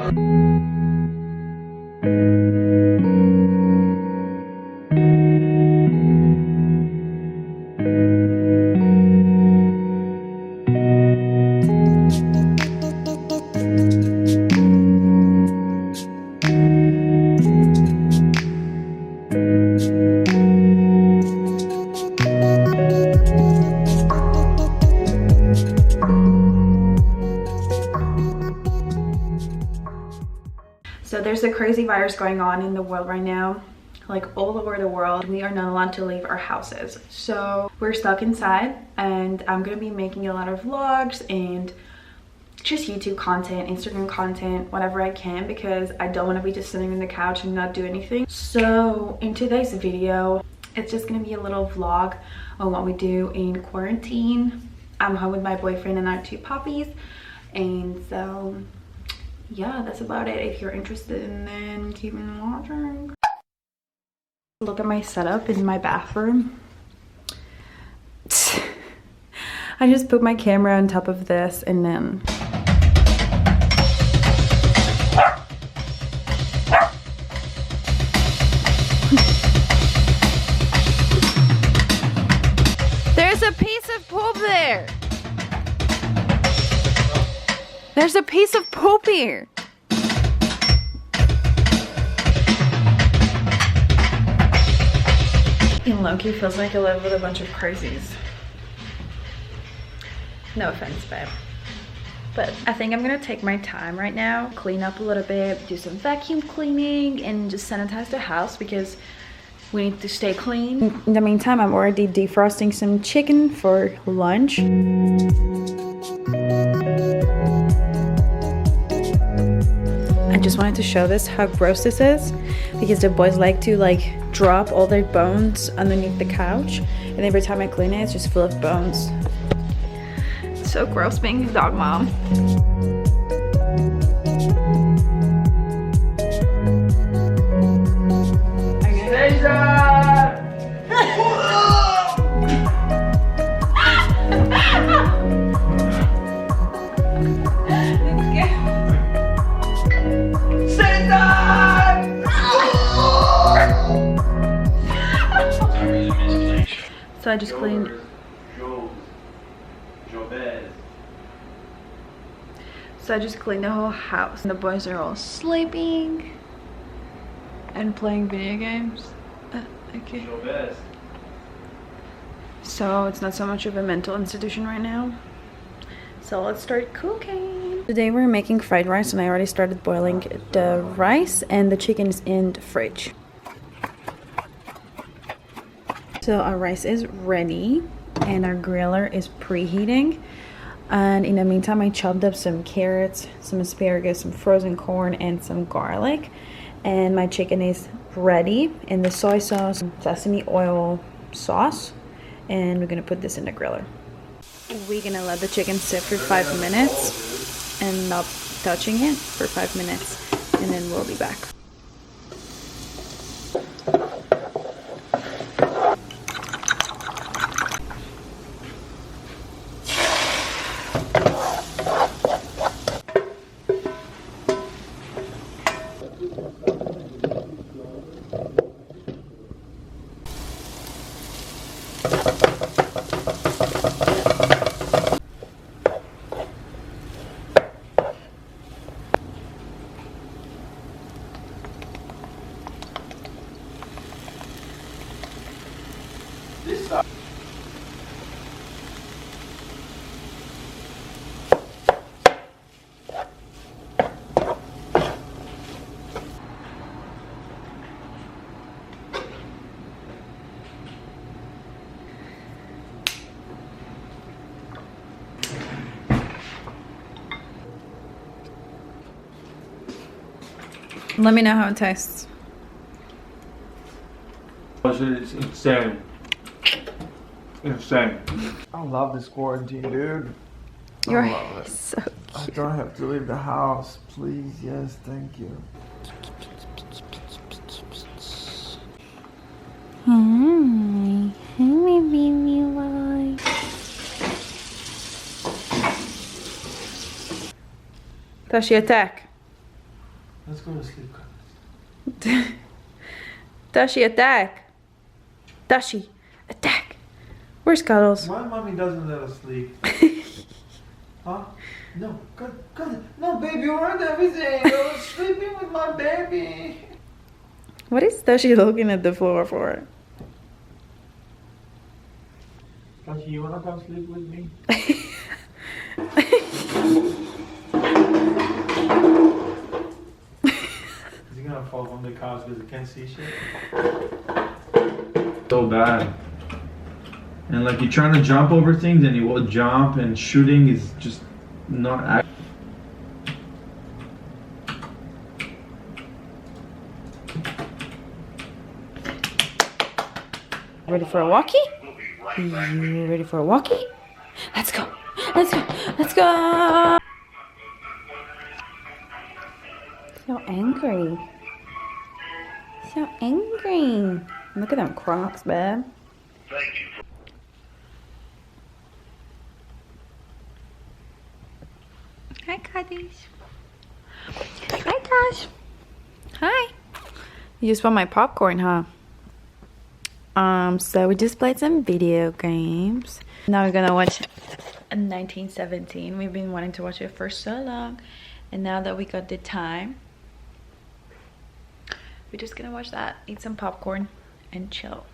So there's a crazy virus going on in the world right now, like all over the world. We are not allowed to leave our houses, so we're stuck inside, and I'm gonna be making a lot of vlogs and just YouTube content, Instagram content, whatever I can, because I don't want to be just sitting on the couch and not do anything. So in today's video, it's just gonna be a little vlog on what we do in quarantine. I'm home with my boyfriend and our 2 puppies, and so yeah, that's about it. If you're interested in then keep on watching. Look at my setup in my bathroom. I just put my camera on top of this, and then there's a piece of poop there. There's a piece of poop here. in low-key feels like I live with a bunch of crazies. No offense, babe. But I think I'm gonna take my time right now, clean up a little bit, do some vacuum cleaning, and just sanitize the house because we need to stay clean. In the meantime, I'm already defrosting some chicken for lunch. I just wanted to show this how gross this is, because the boys like to drop all their bones underneath the couch, and every time I clean it, it's just full of bones. It's so gross being a dog mom. So I just cleaned. So I just cleaned the whole house. The boys are all sleeping and playing video games. Okay. So it's not so much of a mental institution right now. So let's start cooking. Today we're making fried rice, and I already started boiling the rice, and the chicken is in the fridge. So our rice is ready, and our griller is preheating. And in the meantime, I chopped up some carrots, some asparagus, some frozen corn, and some garlic. And my chicken is ready in the soy sauce, sesame oil sauce. And we're gonna put this in the griller. We're gonna let the chicken sit for 5 minutes and not touching it for 5 minutes. And then we'll be back. Let me know how it tastes. It's insane. Insane. I love this quarantine, dude. You're I love it. so I cute. don't have to leave the house. Please, yes, thank you. Hi, my baby boy. Tashi, attack. Let's go to sleep. Dashi, attack. Dashi, attack. Where's Cuddles? Why mommy doesn't let us sleep? Huh? No, good. No, baby, you ruined everything. I was sleeping with my baby. What is Dashi looking at the floor for? Dashi, you wanna come sleep with me? Is he gonna fall from the couch because he can't see shit? So bad. And like you're trying to jump over things and you will jump, and shooting is just not act. Ready for a walkie? You ready for a walkie? Let's go. Let's go. Let's go. So angry. So angry. Look at them Crocs, babe. Hi, Kaddish. Hi, Gosh. Hi. You just want my popcorn, huh? So we just played some video games. Now we're gonna watch 1917. We've been wanting to watch it for so long, and now that we got the time, we're just gonna watch that, eat some popcorn, and chill.